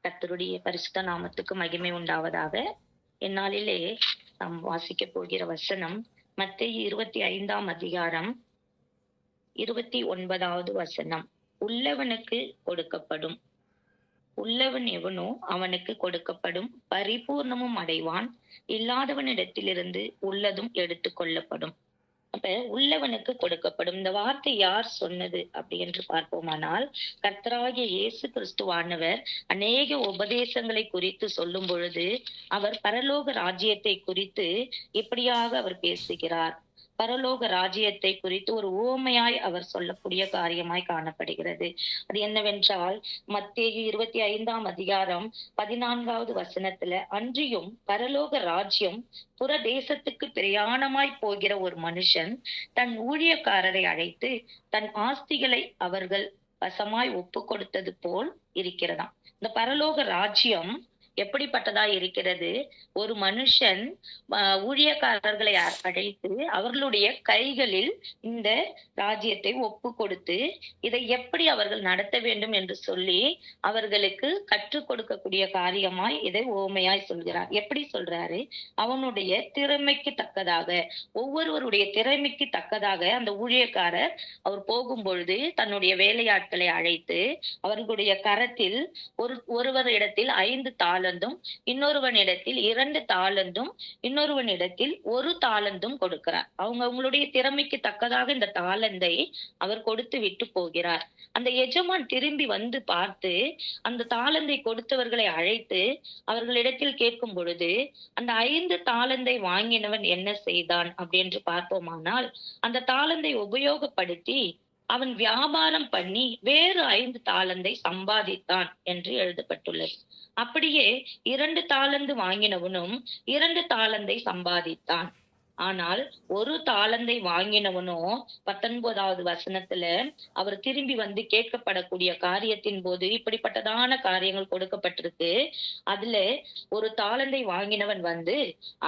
கர்த்தருடைய பரிசுத்த நாமத்துக்கு மகிமை உண்டாவதாக. எந்நாளிலே நாம் வாசிக்க போகிற வசனம் மத்தேயு 25 29வது வசனம். உள்ளவனுக்கு கொடுக்கப்படும், உள்ளவன் எவனோ அவனுக்கு கொடுக்கப்படும், பரிபூர்ணமும் அடைவான். இல்லாதவனிடத்திலிருந்து உள்ளதும் எடுத்து கொள்ளப்படும். அப்ப உள்ளவனுக்கு கொடுக்கப்படும். இந்த வார்த்தை யார் சொன்னது அப்படி என்று பார்ப்போமானால், கர்த்தராகிய இயேசு கிறிஸ்துவானவர் அநேக உபதேசங்களை குறித்து சொல்லும் பொழுது அவர் பரலோக ராஜ்யத்தை குறித்து இப்படியாக அவர் பேசுகிறார். பரலோக ராஜ்யத்தை குறித்து ஒரு உவமையாய் அவர் சொல்லக்கூடிய காரியமாய் காணப்படுகிறது. அது என்னவென்றால், மத்தேயு 25 வசனத்துல, அன்றியும் பரலோக ராஜ்யம் புற தேசத்துக்கு பிரயாணமாய் போகிற ஒரு மனுஷன் தன் ஊழியக்காரரை அழைத்து தன் ஆஸ்திகளை அவர்கள் வசமாய் ஒப்பு கொடுத்தது போல் இருக்கிறதாம். இந்த பரலோக ராஜ்யம் எப்படிப்பட்டதா இருக்கிறது? ஒரு மனுஷன் ஊழியக்காரர்களை அழைத்து அவர்களுடைய கைகளில் இந்த ராஜ்யத்தை ஒப்பு கொடுத்து இதை எப்படி அவர்கள் நடத்த வேண்டும் என்று சொல்லி அவர்களுக்கு கற்றுக் கொடுக்கக்கூடிய காரியமாய் இதை ஓமையாய் சொல்கிறார். எப்படி சொல்றாரு? அவனுடைய திறமைக்கு தக்கதாக, ஒவ்வொருவருடைய திறமைக்கு தக்கதாக அந்த ஊழியக்காரர் அவர் போகும் பொழுது தன்னுடைய வேலையாட்களை அழைத்து அவர்களுடைய கரத்தில் ஒருவரிடத்தில் 5 தாளந்தும், இன்னொருவனிடத்தில் 2 தாளந்தும், இன்னொருவனிடத்தில் 1 தாளந்தும் கொடுக்கிறார். அவங்களுடைய திறமைக்கு தக்கதாக இந்த தாளந்தை அவர் கொடுத்து விட்டு போகிறார். அந்த எஜமான் திரும்பி வந்து பார்த்து அந்த தாளந்தை கொடுத்தவர்களை அழைத்து அவர்களிடத்தில் கேட்கும் பொழுது, அந்த 5 தாளந்தை வாங்கினவன் என்ன செய்தான் அப்படி என்று பார்ப்போமானால், அந்த தாளந்தை உபயோகப்படுத்தி அவன் வியாபாரம் பண்ணி வேறு 5 தாளந்தை சம்பாதித்தான் என்று எழுதப்பட்டுள்ளது. அப்படியே 2 தாளந்து வாங்கினவனும் 2 தாளந்தை சம்பாதித்தான். ஆனால் 1 தாளந்தை வாங்கினவனோ 19வது வசனத்துல அவர் திரும்பி வந்து கேட்கப்படக்கூடிய காரியத்தின் போது இப்படிப்பட்டதான காரியங்கள் கொடுக்கப்பட்டிருக்கு. அதுல 1 தாளந்தை வாங்கினவன் வந்து,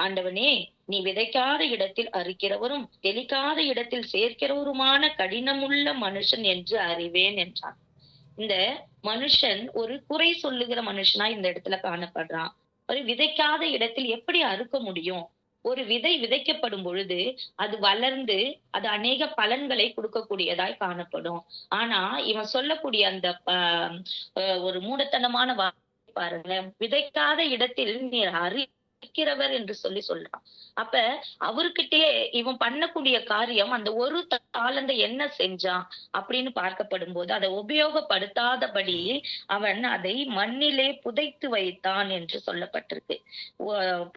ஆண்டவனே, நீ விதைக்காத இடத்தில் அறுக்கிறவரும் தெளிக்காத இடத்தில் சேர்க்கிறவருமான கடினமுள்ள மனுஷன் என்று அறிவேன் என்றான். இந்த மனுஷன் ஒரு குறை சொல்லுகிற மனுஷனா இந்த இடத்துல காணப்படுறான். ஒரு விதைக்காத இடத்தில் எப்படி அறுக்க முடியும்? ஒரு விதை விதைக்கப்படும் பொழுது அது வளர்ந்து அது அநேக பலன்களை கொடுக்கக்கூடியதாய் காணப்படும். ஆனா இவன் சொல்லக்கூடிய அந்த ஒரு மூடத்தனமான வார்த்தை பாருங்களேன், விதைக்காத இடத்தில் நீர் அறிக்கிறவர் என்று சொல்றான். அப்ப அவர்கிட்டயே இவன் பண்ணக்கூடிய காரியம், அந்த 1 தாளந்தை என்ன செஞ்சான் அப்படின்னு பார்க்கப்படும் போது அதை உபயோகப்படுத்தாதபடி அவன் அதை மண்ணிலே புதைத்து வைத்தான் என்று சொல்லப்பட்டிருக்கு.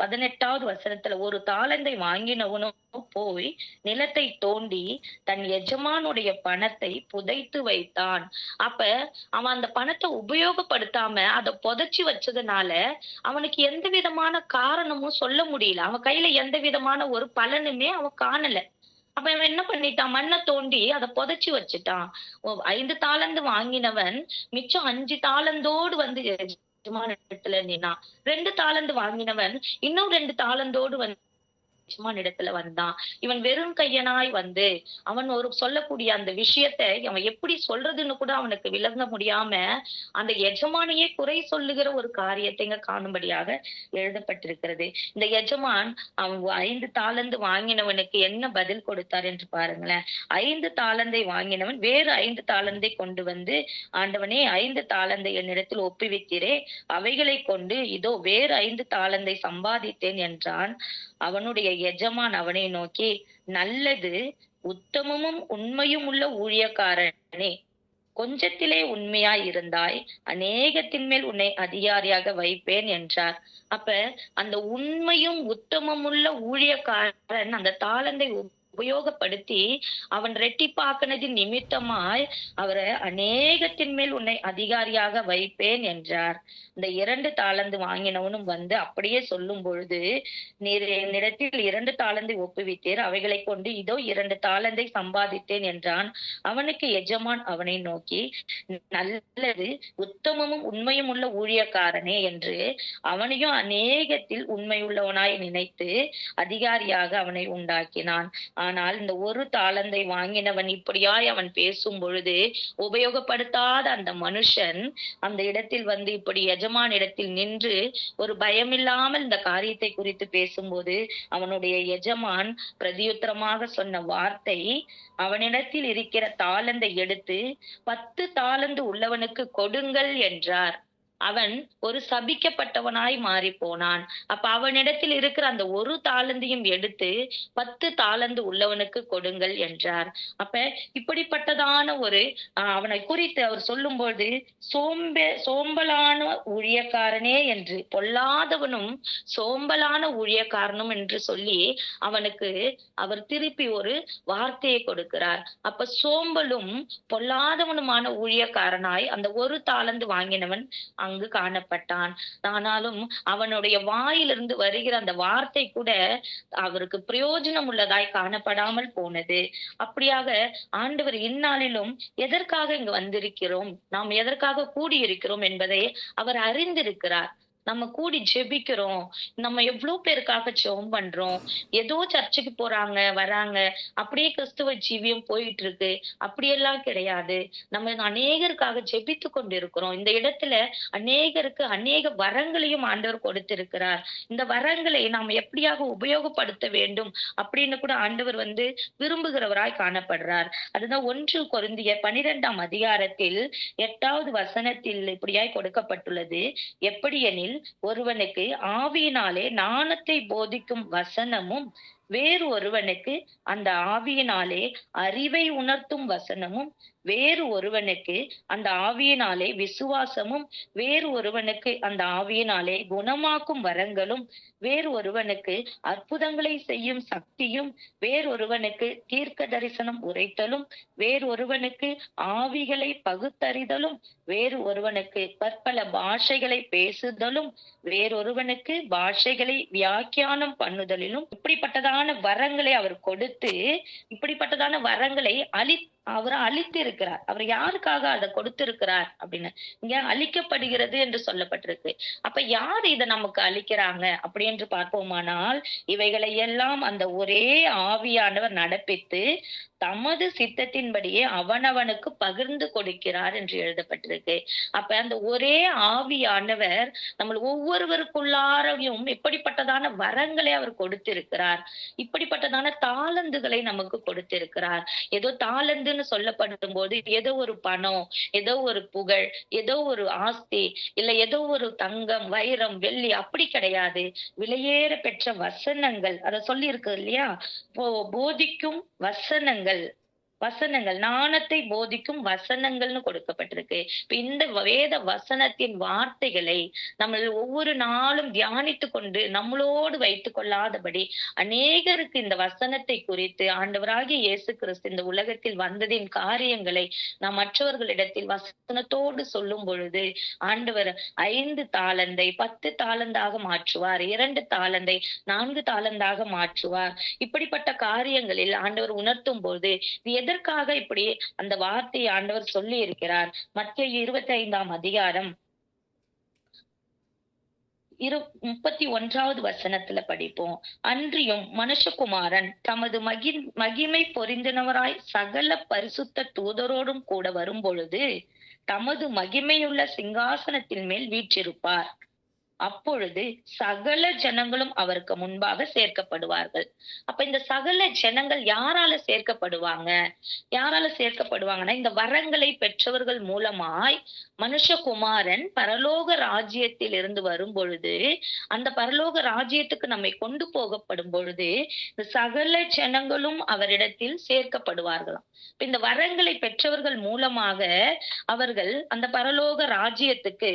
18வது வசனத்துல, 1 தாளந்தை வாங்கினவனும் போய் நிலத்தை தோண்டி தன் எஜமானுடைய பணத்தை புதைத்து வைத்தான். அப்ப அவன் அந்த பணத்தை உபயோகப்படுத்தாம அதை புதைச்சு வச்சதுனால அவனுக்கு எந்த விதமான காரணமும் சொல்ல முடியல. அவன் கையில எந்த விதமான ஒரு பலனுமே அவன் காணல. அப்ப இவன் என்ன பண்ணிட்டான்? மண்ணை தோண்டி அதை புதைச்சு வச்சுட்டான். 5 தாளந்து வாங்கினவன் மிச்சம் 5 தாளந்தோடு வந்து எஜமானிடத்துல நின்னான். 2 தாளந்து வாங்கினவன் இன்னும் 2 தாளந்தோடு வந்து இடத்துல வந்தான். இவன் வெறும் கையனாய் வந்து அவன் ஒரு சொல்லக்கூடிய அந்த விஷயத்தை அவன் எப்படி சொல்றதுன்னு கூட அவனுக்கு விளங்க முடியாம அந்த எஜமானையே குறை சொல்லுகிற ஒரு காரியத்தை இங்க காணும்படியாக எழுதப்பட்டிருக்கிறது. இந்த எஜமான் அவன் 5 தாளந்து வாங்கினவனுக்கு என்ன பதில் கொடுத்தார் என்று பாருங்களேன். 5 தாளந்தை வாங்கினவன் வேறு 5 தாளந்தை கொண்டு வந்து, ஆண்டவனே, 5 தாளந்தை என்னிடத்தில் ஒப்புவித்தீரே, அவைகளை கொண்டு இதோ வேறு 5 தாளந்தை சம்பாதித்தேன் என்றான். அவனுடைய எஜமான் அவனை நோக்கி, நல்லது, உத்தமமும் உண்மையும் உள்ள ஊழியக்காரனே, கொஞ்சத்திலே உண்மையாய் இருந்தாய், அநேகத்தின் மேல் உன்னை அதிகாரியாக வைப்பேன் என்றார். அப்ப அந்த உண்மையும் உத்தமமுள்ள ஊழியக்காரன் அந்த தாளந்தை உபயோகப்படுத்தி அவன் ரெட்டிப்பாக்குனதின் நிமித்தமாய் அவரை அநேகத்தின் மேல் உன்னை அதிகாரியாக வைப்பேன் என்றார். இந்த 2 தாளந்து வாங்கினவனும் வந்து அப்படியே சொல்லும் பொழுது, நீர் என்னிடத்தில் 2 தாளந்தை ஒப்புவித்தீர், அவைகளை கொண்டு இதோ 2 தாளந்தை சம்பாதித்தேன் என்றான். அவனுக்கு எஜமான் அவனை நோக்கி, நல்லது, உத்தமமும் உண்மையும் உள்ள ஊழியக்காரனே என்று அவனையும் அநேகத்தில் உண்மையுள்ளவனாய் நினைத்து அதிகாரியாக அவனை உண்டாக்கினான். ஆனால் இந்த ஒரு தாளந்தை வாங்கினவன் இப்படியாய் அவன் பேசும் பொழுது, உபயோகப்படுத்தாத அந்த மனுஷன் அந்த இடத்தில் வந்து இப்படி எஜமான் இடத்தில் நின்று ஒரு பயமில்லாமல் இந்த காரியத்தை குறித்து பேசும்போது, அவனுடைய எஜமான் பிரதியுத்தரமாக சொன்ன வார்த்தை, அவனிடத்தில் இருக்கிற தாலந்தை எடுத்து 10 தாலந்து உள்ளவனுக்கு கொடுங்கள் என்றார். அவன் ஒரு சபிக்கப்பட்டவனாய் மாறி போனான். அப்ப அவனிடத்தில் இருக்கிற அந்த ஒரு தாலந்தையும் எடுத்து 10 தாலந்து உள்ளவனுக்கு கொடுங்கள் என்றார். அப்ப இப்படிப்பட்டதான ஒரு அவனை குறித்து அவர் சொல்லும்போது, சோம்பலான ஊழியக்காரனே என்று, பொல்லாதவனும் சோம்பலான ஊழியக்காரனும் என்று சொல்லி அவனுக்கு அவர் திருப்பி ஒரு வார்த்தையை கொடுக்கிறார். அப்ப சோம்பலும் பொல்லாதவனுமான ஊழியக்காரனாய் அந்த ஒரு தாலந்து வாங்கினவன் அங்கு காணப்பட்டான். ஆனாலும் அவனுடைய வாயிலிருந்து வருகிற அந்த வார்த்தை கூட அவருக்கு பிரயோஜனம் உள்ளதாய் காணப்படாமல் போனது. அப்படியாக ஆண்டவர் இந்நாளிலும் எதற்காக இங்கு வந்திருக்கிறோம், நாம் எதற்காக கூடியிருக்கிறோம் என்பதை அவர் அறிந்திருக்கிறார். நம்ம கூடி ஜெபிக்கிறோம், நம்ம எவ்வளவு பேருக்காக ஜெபம் பண்றோம். ஏதோ சர்ச்சுக்கு போறாங்க வராங்க, அப்படியே கிறிஸ்துவ ஜீவியம் போயிட்டு இருக்கு, அப்படியெல்லாம் கிடையாது. நம்ம அநேகருக்காக ஜெபித்து கொண்டிருக்கிறோம். இந்த இடத்துல அநேகருக்கு அநேக வரங்களையும் ஆண்டவர் கொடுத்திருக்கிறார். இந்த வரங்களை நாம் எப்படியாக உபயோகப்படுத்த வேண்டும் அப்படின்னு கூட ஆண்டவர் வந்து விரும்புகிறவராய் காணப்படுறார். அதுதான் 1 கொரிந்தியர் 12ஆம் அதிகாரத்தில் 8வது வசனத்தில் இப்படியாய் கொடுக்கப்பட்டுள்ளது. எப்படியெனில், ஒருவனுக்கு ஆவியினாலே ஞானத்தை போதிக்கும் வசனமும், வேறு ஒருவனுக்கு அந்த ஆவியினாலே அறிவை உணர்த்தும் வசனமும், வேறு ஒருவனுக்கு அந்த ஆவியினாலே விசுவாசமும், வேறு ஒருவனுக்கு அந்த ஆவியினாலே குணமாக்கும் வரங்களும், வேறு ஒருவனுக்கு அற்புதங்களை செய்யும் சக்தியும், வேறொருவனுக்கு தீர்க்க தரிசனம் உரைத்தலும், வேறு ஒருவனுக்கு ஆவிகளை பகுத்தறிதலும், வேறு ஒருவனுக்கு பற்பல பாஷைகளை பேசுதலும், வேறொருவனுக்கு பாஷைகளை வியாக்கியானம் பண்ணுதலிலும், இப்படிப்பட்டதான வரங்களை அவர் கொடுத்து, இப்படிப்பட்டதான வரங்களை அவர் அளித்திருக்கிறார். அவர் யாருக்காக அதை கொடுத்திருக்கிறார் அப்படின்னு இங்க அளிக்கப்படுகிறது என்று சொல்லப்பட்டிருக்கு. அப்ப யார் இதை நமக்கு அளிக்கிறாங்க அப்படி என்று பார்ப்போமானால், இவைகளை எல்லாம் அந்த ஒரே ஆவியானவர் நடப்பித்து தமது சித்தத்தின்படியே அவனவனுக்கு பகிர்ந்து கொடுக்கிறார் என்று எழுதப்பட்டிருக்கு. அப்ப அந்த ஒரே ஆவியானவர் நம்ம ஒவ்வொருவருக்குள்ளாரையும் இப்படிப்பட்டதான வரங்களை அவர் கொடுத்திருக்கிறார். இப்படிப்பட்டதான தாளந்துகளை நமக்கு கொடுத்திருக்கிறார். ஏதோ தாளந்துன்னு சொல்லப்படும் போது ஏதோ ஒரு பணம், ஏதோ ஒரு புகழ், ஏதோ ஒரு ஆஸ்தி, இல்ல ஏதோ ஒரு தங்கம், வைரம், வெள்ளி, அப்படி கிடையாது. விலையேற பெற்ற வசனங்கள், அத சொல்லி இருக்கு இல்லையா, போதிக்கும் வசனங்கள், ஞானத்தை போதிக்கும் வசனங்கள்னு கொடுக்கப்பட்டிருக்கு. இப்ப இந்த வேத வசனத்தின் வார்த்தைகளை நம்ம ஒவ்வொரு நாளும் தியானித்து கொண்டு நம்மளோடு வைத்துக் கொள்ளாதபடி, அநேகருக்கு இந்த வசனத்தை குறித்து ஆண்டவராகிய இயேசு கிறிஸ்து இந்த உலகத்தில் வந்ததின் காரியங்களை நாம் மற்றவர்களிடத்தில் வசனத்தோடு சொல்லும் பொழுது, ஆண்டவர் 5 தாளந்தை 10 தாளந்தாக மாற்றுவார், 2 தாளந்தை 4 தாளந்தாக மாற்றுவார். இப்படிப்பட்ட காரியங்களில் ஆண்டவர் உணர்த்தும் போது எதற்காக இப்படி அந்த வார்த்தையை ஆண்டவர் சொல்லி இருக்கிறார். மத்தேயு 25ஆம் அதிகாரம் 31வது வசனத்துல படிப்போம். அன்றியும் மனுஷகுமாரன் தமது மகிமை பொருந்தினவராய் சகல பரிசுத்த தூதரோடும் கூட வரும்பொழுது தமது மகிமையுள்ள சிங்காசனத்தின் மேல் வீற்றிருப்பார். அப்பொழுது சகல ஜனங்களும் அவருக்கு முன்பாக சேர்க்கப்படுவார்கள். அப்ப இந்த சகல ஜனங்கள் யாரால சேர்க்கப்படுவாங்க? யாரால சேர்க்கப்படுவாங்கன்னா, இந்த வரங்களை பெற்றவர்கள் மூலமாய் மனுஷகுமாரன் பரலோக ராஜ்யத்தில் இருந்து வரும் பொழுது, அந்த பரலோக ராஜ்யத்துக்கு நம்மை கொண்டு போகப்படும் பொழுது இந்த சகல ஜனங்களும் அவரிடத்தில் சேர்க்கப்படுவார்களாம். இந்த வரங்களை பெற்றவர்கள் மூலமாக அவர்கள் அந்த பரலோக ராஜ்யத்துக்கு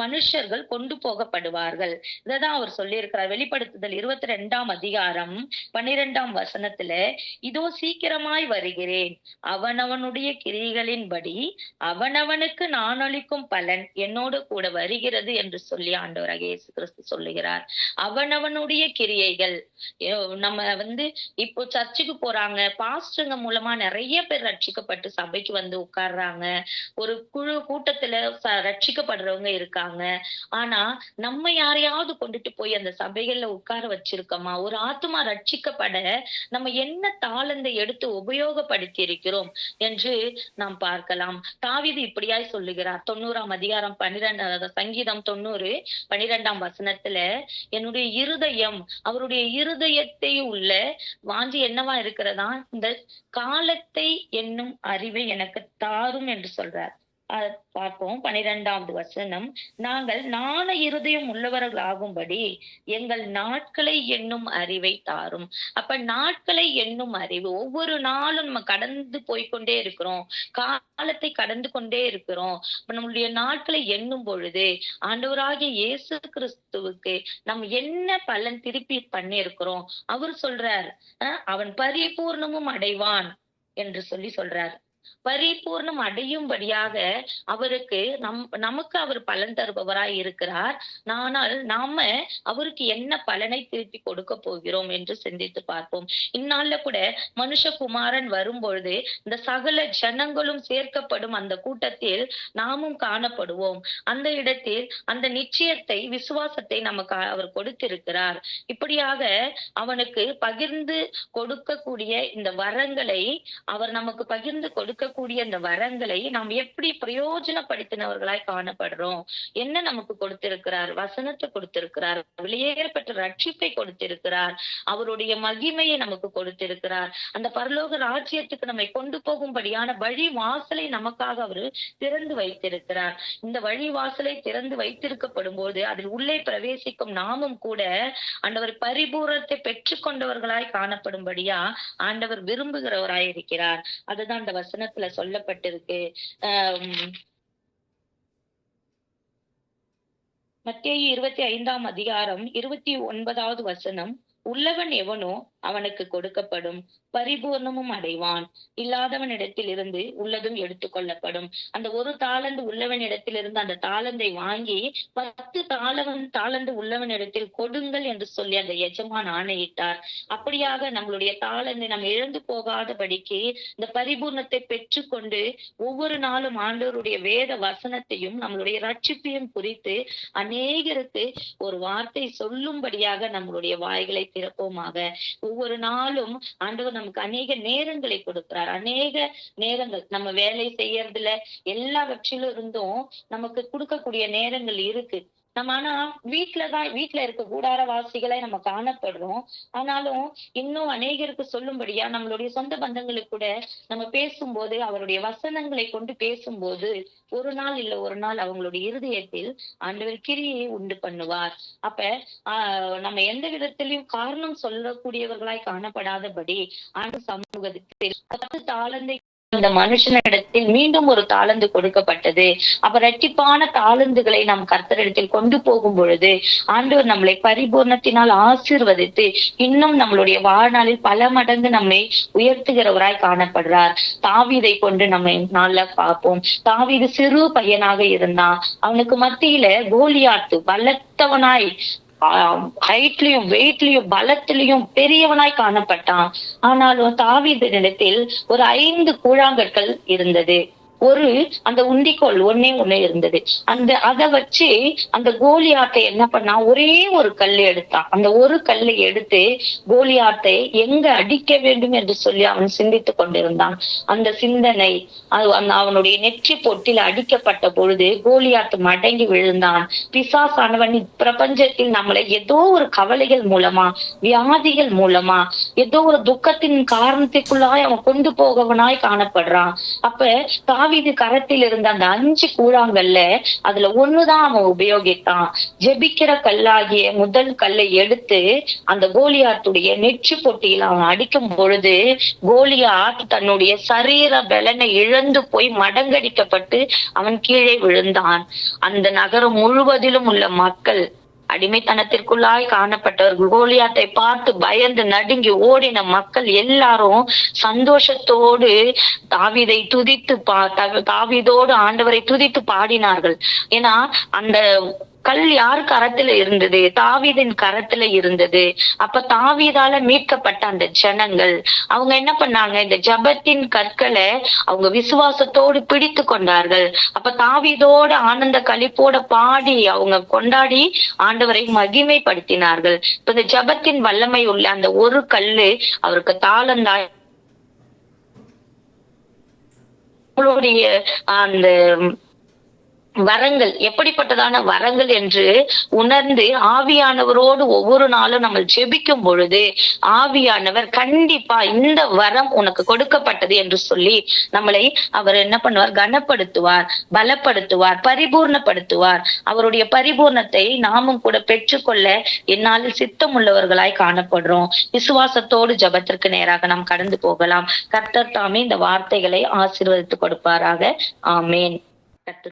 மனுஷர்கள் கொண்டு போகப்படுவார்கள். இததான் அவர் சொல்லியிருக்கிறார். வெளிப்படுத்துதல் 22ஆம் அதிகாரம் 12ஆம் வசனத்துல, இதோ சீக்கிரமாய் வருகிறேன், அவனவனுடைய கிரியைகளின்படி அவனவனுக்கு நான் அளிக்கும் பலன் என்னோடு கூட வருகிறது என்று சொல்லி ஆண்டவராகிய இயேசு கிறிஸ்து சொல்லுகிறார். அவனவனுடைய கிரியைகள். நம்ம இப்போ சர்ச்சுக்கு போறாங்க, பாஸ்டருங்க மூலமா நிறைய பேர் ரட்சிக்கப்பட்டு சபைக்கு வந்து உட்கார்றாங்க. ஒரு குழு கூட்டத்துல ரட்சிக்கப்படுறவங்க இருக்காங்க. ஆனா நம்ம யாரையாவது கொண்டுட்டு போய் அந்த சபைகள்ல உட்கார வச்சிருக்கோமா? ஒரு ஆத்துமா ரட்சிக்கப்பட நம்ம என்ன தாளந்தை எடுத்து உபயோகப்படுத்தி இருக்கிறோம் என்று நாம் பார்க்கலாம். தாவீது இப்படியாய் சொல்லுகிறார். 90ஆம் அதிகாரம் 12 சங்கீதம் 90 12ஆம் வசனத்துல, என்னுடைய இருதயம், அவருடைய இருதயத்தை உள்ள வாஞ்சி என்னவா இருக்கிறதா? இந்த காலத்தை என்னும் அறிவை எனக்கு தாரும் என்று சொல்றார். பார்ப்போம் 12வது வசனம். நாங்கள் நாண இருதயம் உள்ளவர்கள் ஆகும்படி எங்கள் நாட்களை எண்ணும் அறிவை தாரும். அப்ப நாட்களை எண்ணும் அறிவு, ஒவ்வொரு நாளும் நம்ம கடந்து போய்கொண்டே இருக்கிறோம், காலத்தை கடந்து கொண்டே இருக்கிறோம். நம்மளுடைய நாட்களை எண்ணும் பொழுது ஆண்டவராகிய இயேசு கிறிஸ்துவுக்கு நம்ம என்ன பலன் திருப்பி பண்ணி இருக்கிறோம்? அவர் சொல்றார், அவன் பரிபூர்ணமும் அடைவான் என்று சொல்றார். பரிபூர்ணம் அடையும்படியாக அவருக்கு நமக்கு அவர் பலன் தருபவராய் இருக்கிறார். ஆனால் நாம அவருக்கு என்ன பலனை திருப்பி கொடுக்க போகிறோம் என்று சிந்தித்து பார்ப்போம். இந்நாள்ல கூட மனுஷகுமாரன் வரும்பொழுது இந்த சகல ஜனங்களும் சேர்க்கப்படும் அந்த கூட்டத்தில் நாமும் காணப்படுவோம். அந்த இடத்தில் அந்த நிச்சயத்தை, விசுவாசத்தை நமக்கு அவர் கொடுத்திருக்கிறார். இப்படியாக அவனுக்கு பகிர்ந்து கொடுக்கக்கூடிய இந்த வரங்களை, அவர் நமக்கு பகிர்ந்து கொடுக்கக்கூடிய இந்த வரங்களை நாம் எப்படி பிரயோஜனப்படுத்தினவர்களாய் காணப்படுறோம்? என்ன நமக்கு கொடுத்திருக்கிறார்? வசனத்தை கொடுத்திருக்கிறார், வெளியேறப்பட்ட ரட்சிப்பை கொடுத்திருக்கிறார், அவருடைய மகிமையை நமக்கு கொடுத்திருக்கிறார். அந்த பரலோக ராஜ்யத்துக்கு நம்மை கொண்டு போகும்படியான வழி வாசலை நமக்காக அவர் திறந்து வைத்திருக்கிறார். இந்த வழி வாசலை திறந்து வைத்திருக்கப்படும் போது அதில் உள்ளே பிரவேசிக்கும் நாமும் கூட ஆண்டவர் பரிபூரணத்தை பெற்றுக் கொண்டவர்களாய் காணப்படும்படியா ஆண்டவர் விரும்புகிறவராய் இருக்கிறார். அதுதான் அந்த வசனத்துல சொல்லப்பட்டிருக்கு. மத்தேயு 25ஆம் அதிகாரம் 29வது வசனம். உள்ளவன் எவனோ அவனுக்கு கொடுக்கப்படும், பரிபூர்ணமும் அடைவான். இல்லாதவனிடத்தில் இருந்து உள்ளதும் எடுத்துக்கொள்ளப்படும். அந்த ஒரு தாளந்து உள்ளவனிடத்தில் இருந்து அந்த தாளந்தை வாங்கி 10 தாளந்து உள்ளவனிடத்தில் கொடுங்கள் என்று சொல்லி அந்த எஜமான் ஆணையிட்டார். அப்படியாக நம்மளுடைய தாளந்தை நாம் இழந்து போகாதபடிக்கு இந்த பரிபூர்ணத்தை பெற்றுக்கொண்டு ஒவ்வொரு நாளும் ஆண்டவருடைய வேத வசனத்தையும் நம்மளுடைய ரட்சிப்பையும் குறித்து அநேகருக்கு ஒரு வார்த்தை சொல்லும்படியாக நம்மளுடைய வாய்களை திறப்போமாக. ஒவ்வொரு நாளும் ஆண்டவர் நமக்கு அநேக நேரங்களை கொடுக்கிறார். அநேக நேரங்கள் நம்ம வேலை செய்யறதுல எல்லாவற்றிலும் இருந்தும் நமக்கு கொடுக்கக்கூடிய நேரங்கள் இருக்கு. நம்ம ஆனா வீட்டுல இருக்க கூடாரவாசிகளை நம்ம காணப்படுறோம். ஆனாலும் இன்னும் அநேகருக்கு சொல்லும்படியா நம்மளுடைய சொந்த பந்தங்களுக்கு கூட நம்ம பேசும்போது, அவருடைய வசனங்களை கொண்டு பேசும்போது ஒரு நாள் இல்ல ஒரு நாள் அவங்களுடைய இருதயத்தில் ஆண்டவர் கிரியை உண்டு பண்ணுவார். அப்ப நம்ம எந்த விதத்திலையும் காரணம் சொல்லக்கூடியவர்களாய் காணப்படாதபடி ஆண்டு சமூகத்தில் 10 தாளந்தை அந்த மனுஷனிடத்தில் மீண்டும் ஒரு தாளந்து கொடுக்கப்பட்டது. அப்ப இரட்டிப்பான தாளந்துகளை நாம் கர்த்தரிடத்தில் கொண்டு போகும் பொழுது ஆண்டவர் நம்மளை பரிபூர்ணத்தினால் ஆசீர்வதித்து இன்னும் நம்மளுடைய வாழ்நாளில் பல மடங்கு நம்மை உயர்த்துகிறவராய் காணப்படுறார். தாவீதை கொண்டு நம்ம நாள்ல பார்ப்போம். தாவீது சிறு பையனாக இருந்தான். அவனுக்கு மத்தியில கோலியாத்து பலத்தவனாய், ஹைட்லயும் வெயிட்லயும் பலத்திலையும் பெரியவனாய் காணப்பட்டான். ஆனாலும் தாவீதினிடத்தில் ஒரு 5 கூழாங்கற்கள் இருந்தது. அந்த உண்டிக்கோல் ஒன்னே இருந்தது. அதை வச்சு அந்த கோலியாத்தை என்ன பண்ணா, ஒரே ஒரு கல் எடுத்தான். அந்த ஒரு கல்லை எடுத்து கோலியாத்தை எங்க அடிக்க வேண்டும் என்று சொல்லி அவன் சிந்தித்துக் கொண்டிருந்தான். அந்த சிந்தனை அவனுடைய நெற்றி பொட்டில் அடிக்கப்பட்ட பொழுது கோலியாத்து மடங்கி விழுந்தான். பிசாசானவன் பிரபஞ்சத்தில் நம்மளை ஏதோ ஒரு கவலைகள் மூலமா, வியாதிகள் மூலமா, ஏதோ ஒரு துக்கத்தின் காரணத்துக்குள்ளாய் அவன் கொண்டு போகவனாய் காணப்படுறான். அப்ப தாவீது கரத்தில் இருந்த அந்த 5 கூழாங்கல்ல அதுல ஒண்ணுதான் அவன் உபயோகித்தான். ஜெபிக்கிற கல்லாகிய முதல் கல்லை எடுத்து அந்த கோலியாத்துடைய நெற்றி பொட்டியில் அவன் அடிக்கும் பொழுது கோலியாத் தன்னுடைய சரீர பலனை இழந்து போய் மடங்கடிக்கப்பட்டு அவன் கீழே விழுந்தான். அந்த நகரம் முழுவதிலும் உள்ள மக்கள், அடிமைத்தனத்திற்குள்ளாய் காணப்பட்டவர்கள், கோலியாத்தை பார்த்து பயந்து நடுங்கி ஓடின மக்கள் எல்லாரும் சந்தோஷத்தோடு தாவீதோடு ஆண்டவரை துதித்து பாடினார்கள். ஏன்னா அந்த கல் யாரு கரத்துல இருந்தது? தாவீதின் கரத்துல இருந்தது. அப்ப தாவீதால மீட்கப்பட்ட அந்த ஜனங்கள் அவங்க என்ன பண்ணாங்க? இந்த ஜெபத்தின் கற்களை அவங்க விசுவாசத்தோடு பிடித்து கொண்டார்கள். அப்ப தாவீதோட ஆனந்த களிப்போட பாடி அவங்க கொண்டாடி ஆண்டவரை மகிமைப்படுத்தினார்கள். இப்ப இந்த ஜெபத்தின் வல்லமை உள்ள அந்த ஒரு கல்லு அவருக்கு தாளந்தாய் அவங்களுடைய அந்த வரங்கள் எப்படிப்பட்டதான வரங்கள் என்று உணர்ந்து ஆவியானவரோடு ஒவ்வொரு நாளும் நம்ம ஜெபிக்கும் பொழுது ஆவியானவர் கண்டிப்பா இந்த வரம் உனக்கு கொடுக்கப்பட்டது என்று சொல்லி நம்மளை அவர் என்ன பண்ணுவார்? கனப்படுத்துவார், பலப்படுத்துவார், பரிபூர்ணப்படுத்துவார். அவருடைய பரிபூர்ணத்தை நாமும் கூட பெற்றுக்கொள்ள என்னால் சித்தம் உள்ளவர்களாய் காணப்படுறோம். விசுவாசத்தோடு ஜெபத்திற்கு நேராக நாம் கடந்து போகலாம். கர்த்தர் தாமே இந்த வார்த்தைகளை ஆசீர்வதித்து கொடுப்பாராக. ஆமேன்.